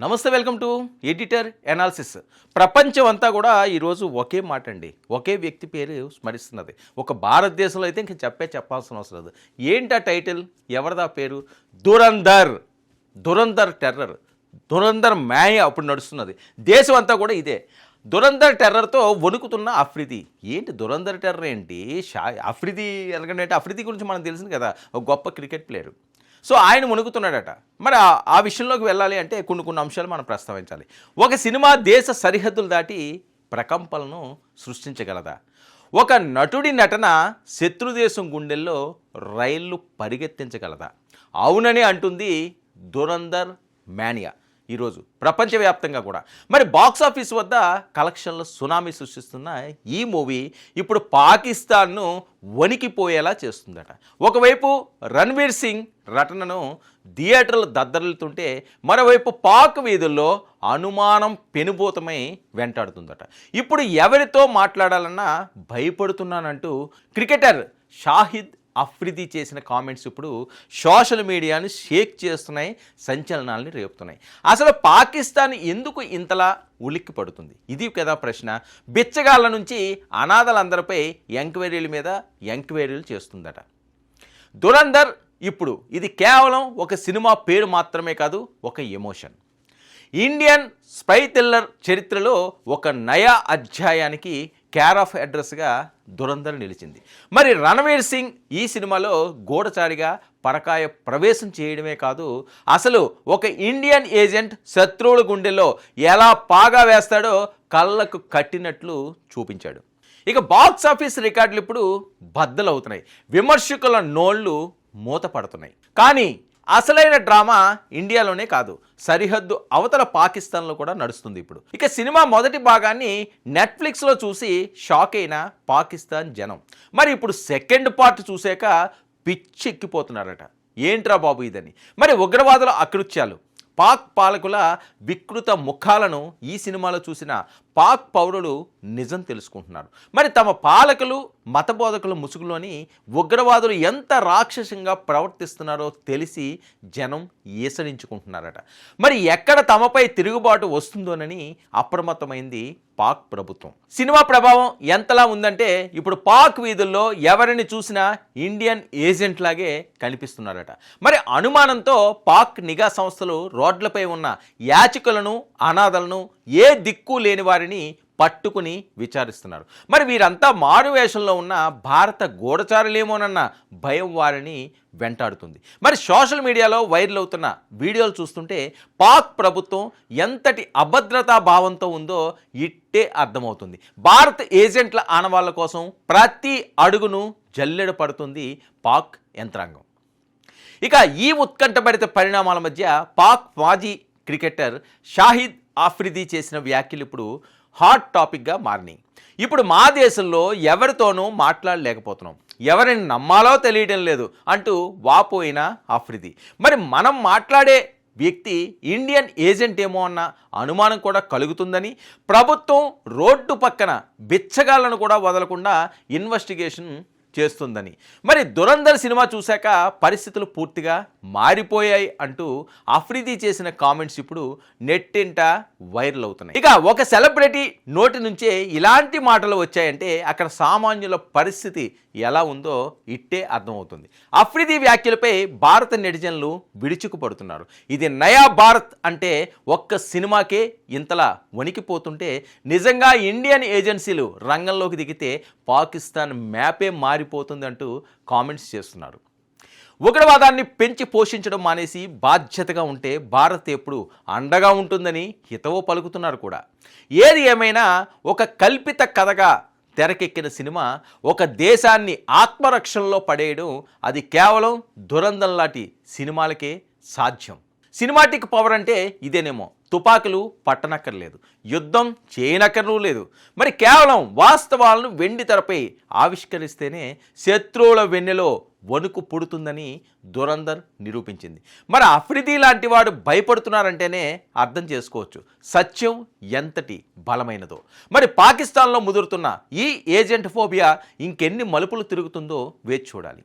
నమస్తే, welcome to editor analysis. ప్రపంచం అంతా కూడా ఈరోజు ఒకే మాట అండి, ఒకే వ్యక్తి పేరు స్మరిస్తున్నది. ఒక భారతదేశంలో అయితే ఇంక చెప్పాల్సిన అవసరం లేదు. ఏంటి ఆ టైటిల్, ఎవరిదా పేరు? దురంధర్. దురంధర్ టెర్రర్, దురంధర్ మ్యాయ అప్పుడు నడుస్తున్నది. దేశం అంతా కూడా ఇదే దురంధర్ టెర్రర్తో వణుకుతున్న అఫ్రిది. ఏంటి దురంధర్ టెర్రర్ ఏంటి? అఫ్రిది ఎందుకంటే అఫ్రిది గురించి మనకు తెలిసింది కదా, ఒక గొప్ప క్రికెట్ ప్లేయరు. సో ఆయన మునుగుతున్నాడట. మరి ఆ విషయంలోకి వెళ్ళాలి అంటే కొన్ని అంశాలు మనం ప్రస్తావించాలి. ఒక సినిమా దేశ సరిహద్దులు దాటి ప్రకంపనలను సృష్టించగలదా? ఒక నటుడి నటన శత్రుదేశం గుండెల్లో రైళ్లు పరిగెత్తించగలదా? అవునని అంటుంది దురంధర్ మానియా ఈరోజు ప్రపంచవ్యాప్తంగా కూడా. మరి బాక్సాఫీస్ వద్ద కలెక్షన్ల సునామీ సృష్టిస్తున్న ఈ మూవీ ఇప్పుడు పాకిస్తాన్ను వణికిపోయేలా చేస్తుందట. ఒకవైపు రణ్వీర్ సింగ్ నటనను థియేటర్లు దద్దరిల్లుతుంటే, మరోవైపు పాక్ వీధుల్లో అనుమానం పెనుభూతమై వెంటాడుతుందట. ఇప్పుడు ఎవరితో మాట్లాడాలన్నా భయపడుతున్నానంటూ క్రికెటర్ షాహిద్ అఫ్రిది చేసిన కామెంట్స్ ఇప్పుడు సోషల్ మీడియాని షేక్ చేస్తున్నాయి, సంచలనాలని రేపుతున్నాయి. అసలు పాకిస్తాన్ ఎందుకు ఇంతలా ఉలిక్కి పడుతుంది? ఇది కదా ప్రశ్న. బిచ్చగాళ్ళ నుంచి అనాథలందరిపై ఎంక్వైరీల మీద ఎంక్వైరీలు చేస్తుందట. దురంధర్ ఇప్పుడు ఇది కేవలం ఒక సినిమా పేరు మాత్రమే కాదు, ఒక ఎమోషన్. ఇండియన్ స్పై థ్రిల్లర్ చరిత్రలో ఒక నయా అధ్యాయానికి కేర్ ఆఫ్ అడ్రస్గా దురంధర్ నిలిచింది. మరి రణ్వీర్ సింగ్ ఈ సినిమాలో గూఢచారిగా పరకాయ ప్రవేశం చేయడమే కాదు, అసలు ఒక ఇండియన్ ఏజెంట్ శత్రువుల గుండెల్లో ఎలా పాగా వేస్తాడో కళ్ళకు కట్టినట్లు చూపించాడు. ఇక బాక్స్ ఆఫీస్ రికార్డులు ఇప్పుడు బద్దలవుతున్నాయి, విమర్శకుల నోళ్లు మూతపడుతున్నాయి. కానీ అసలైన డ్రామా ఇండియాలోనే కాదు, సరిహద్దు అవతల పాకిస్తాన్లో కూడా నడుస్తుంది ఇప్పుడు. ఇక సినిమా మొదటి భాగాన్ని నెట్ఫ్లిక్స్లో చూసి షాక్ అయిన పాకిస్తాన్ జనం మరి ఇప్పుడు సెకండ్ పార్ట్ చూసాక పిచ్చెక్కిపోతున్నారట. ఏంట్రా బాబు ఇదని. మరి ఉగ్రవాదుల అకృత్యాలు, పాక్ పాలకుల వికృత ముఖాలను ఈ సినిమాలో చూసిన పాక్ పౌరులు నిజం తెలుసుకుంటున్నారు. మరి తమ పాలకులు మతబోధకుల ముసుగులోని ఉగ్రవాదులు ఎంత రాక్షసంగా ప్రవర్తిస్తున్నారో తెలిసి జనం ఈసడించుకుంటున్నారట. మరి ఎక్కడ తమపై తిరుగుబాటు వస్తుందోనని అప్రమత్తమైంది పాక్ ప్రభుత్వం. సినిమా ప్రభావం ఎంతలా ఉందంటే ఇప్పుడు పాక్ వీధుల్లో ఎవరిని చూసినా ఇండియన్ ఏజెంట్ లాగే కనిపిస్తున్నారట. మరి అనుమానంతో పాక్ నిఘా సంస్థలు రోడ్లపై ఉన్న యాచకులను, అనాథలను, ఏ దిక్కు లేని వారిని పట్టుకుని విచారిస్తున్నారు. మరి వీరంతా మారువేషంలో ఉన్న భారత గూఢచారులేమోనన్న భయం వారిని వెంటాడుతుంది. మరి సోషల్ మీడియాలో వైరల్ అవుతున్న వీడియోలు చూస్తుంటే పాక్ ప్రభుత్వం ఎంతటి అభద్రతా భావంతో ఉందో ఇట్టే అర్థమవుతుంది. భారత్ ఏజెంట్ల ఆనవాళ్ల కోసం ప్రతి అడుగును జల్లెడ పడుతుంది పాక్ యంత్రాంగం. ఇక ఈ ఉత్కంఠభరిత పరిణామాల మధ్య పాక్ మాజీ క్రికెటర్ షాహిద్ అఫ్రిది చేసిన వ్యాఖ్యలు ఇప్పుడు హాట్ టాపిక్గా మారినాయి. ఇప్పుడు మా దేశంలో ఎవరితోనూ మాట్లాడలేకపోతున్నాం, ఎవరిని నమ్మాలో తెలియడం లేదు అంటూ వాపోయిన అఫ్రిది. మరి మనం మాట్లాడే వ్యక్తి ఇండియన్ ఏజెంట్ ఏమో అన్న అనుమానం కూడా కలుగుతుందని, ప్రభుత్వం రోడ్డు పక్కన బిచ్చగాళ్లను కూడా వదలకుండా ఇన్వెస్టిగేషన్ చేస్తుందని, మరి దురంధర్ సినిమా చూశాక పరిస్థితులు పూర్తిగా మారిపోయాయి అంటూ అఫ్రిది చేసిన కామెంట్స్ ఇప్పుడు నెట్టింట వైరల్ అవుతున్నాయి. ఇక ఒక సెలబ్రిటీ నోటి నుంచే ఇలాంటి మాటలు వచ్చాయంటే అక్కడ సామాన్యుల పరిస్థితి ఎలా ఉందో ఇట్టే అర్థమవుతుంది. అఫ్రిది వ్యాఖ్యలపై భారత నెటిజన్లు విడుచుకుపడుతున్నారు. ఇది నయా భారత్ అంటే ఒక్క సినిమాకే ఇంతలా వణికిపోతుంటే నిజంగా ఇండియన్ ఏజెన్సీలు రంగంలోకి దిగితే పాకిస్తాన్ మ్యాపే మారిపోతుంది అంటూ కామెంట్స్ చేస్తున్నారు. ఉగ్రవాదాన్ని పెంచి పోషించడం మానేసి బాధ్యతగా ఉంటే భారత్ ఎప్పుడు అండగా ఉంటుందని హితవు పలుకుతున్నారు కూడా. ఏది ఏమైనా ఒక కల్పిత కథగా తెరకెక్కిన సినిమా ఒక దేశాన్ని ఆత్మరక్షణలో పడేయడం అది కేవలం దురంధర్ లాంటి సినిమాలకే సాధ్యం. సినిమాటిక్ పవర్ అంటే ఇదేనేమో. తుపాకులు పట్టనక్కర్లేదు, యుద్ధం చేయనక్కర్లు లేదు. మరి కేవలం వాస్తవాలను వెండి తెరపై ఆవిష్కరిస్తేనే శత్రువుల వెన్నెలో వణుకు పుడుతుందని దురంధర్ నిరూపించింది. మరి అఫ్రిది లాంటి వాడు భయపడుతున్నారంటేనే అర్థం చేసుకోవచ్చు సత్యం ఎంతటి బలమైనదో. మరి పాకిస్తాన్లో ముదురుతున్న ఈ ఏజెంట్ ఫోబియా ఇంకెన్ని మలుపులు తిరుగుతుందో వేచి చూడాలి.